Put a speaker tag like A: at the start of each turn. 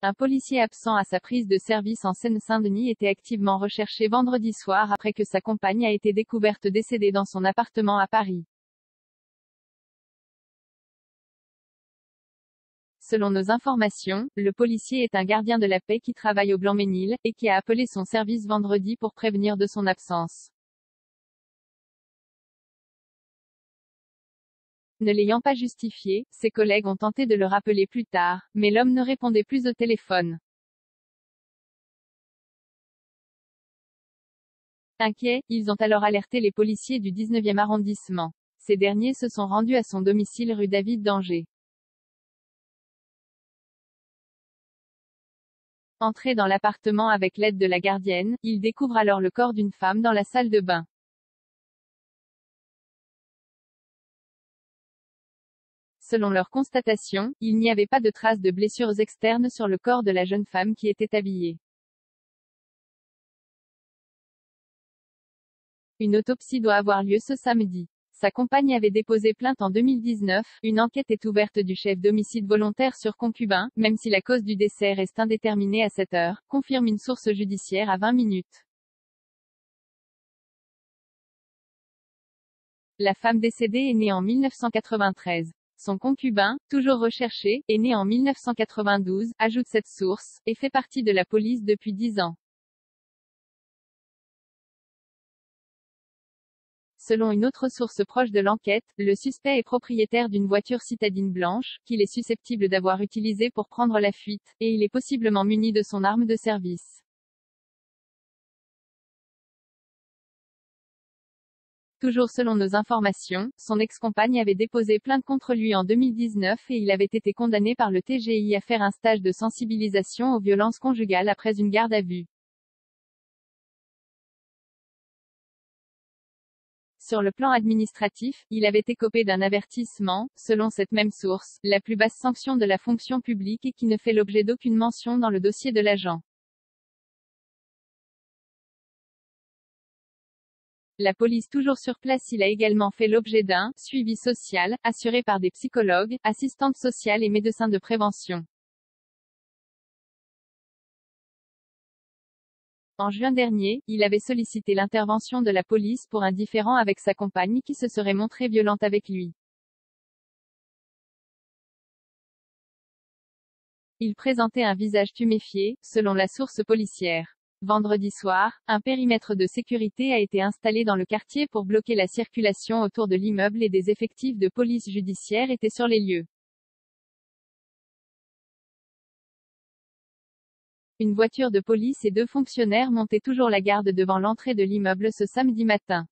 A: Un policier absent à sa prise de service en Seine-Saint-Denis était activement recherché vendredi soir après que sa compagne a été découverte décédée dans son appartement à Paris. Selon nos informations, le policier est un gardien de la paix qui travaille au Blanc-Ménil, et qui a appelé son service vendredi pour prévenir de son absence. Ne l'ayant pas justifié, ses collègues ont tenté de le rappeler plus tard, mais l'homme ne répondait plus au téléphone. Inquiets, ils ont alors alerté les policiers du 19e arrondissement. Ces derniers se sont rendus à son domicile rue David d'Angers. Entré dans l'appartement avec l'aide de la gardienne, il découvre alors le corps d'une femme dans la salle de bain. Selon leur constatation, il n'y avait pas de traces de blessures externes sur le corps de la jeune femme qui était habillée. Une autopsie doit avoir lieu ce samedi. Sa compagne avait déposé plainte en 2019, une enquête est ouverte du chef d'homicide volontaire sur concubin, même si la cause du décès reste indéterminée à cette heure, confirme une source judiciaire à 20 minutes. La femme décédée est née en 1993. Son concubin, toujours recherché, est né en 1992, ajoute cette source, et fait partie de la police depuis 10 ans. Selon une autre source proche de l'enquête, le suspect est propriétaire d'une voiture citadine blanche, qu'il est susceptible d'avoir utilisée pour prendre la fuite, et il est possiblement muni de son arme de service. Toujours selon nos informations, son ex-compagne avait déposé plainte contre lui en 2019 et il avait été condamné par le TGI à faire un stage de sensibilisation aux violences conjugales après une garde à vue. Sur le plan administratif, il avait écopé d'un avertissement, selon cette même source, la plus basse sanction de la fonction publique et qui ne fait l'objet d'aucune mention dans le dossier de l'agent. La police toujours sur place. Il a également fait l'objet d'un suivi social, assuré par des psychologues, assistantes sociales et médecins de prévention. En juin dernier, il avait sollicité l'intervention de la police pour un différend avec sa compagne qui se serait montrée violente avec lui. Il présentait un visage tuméfié, selon la source policière. Vendredi soir, un périmètre de sécurité a été installé dans le quartier pour bloquer la circulation autour de l'immeuble et des effectifs de police judiciaire étaient sur les lieux. Une voiture de police et 2 fonctionnaires montaient toujours la garde devant l'entrée de l'immeuble ce samedi matin.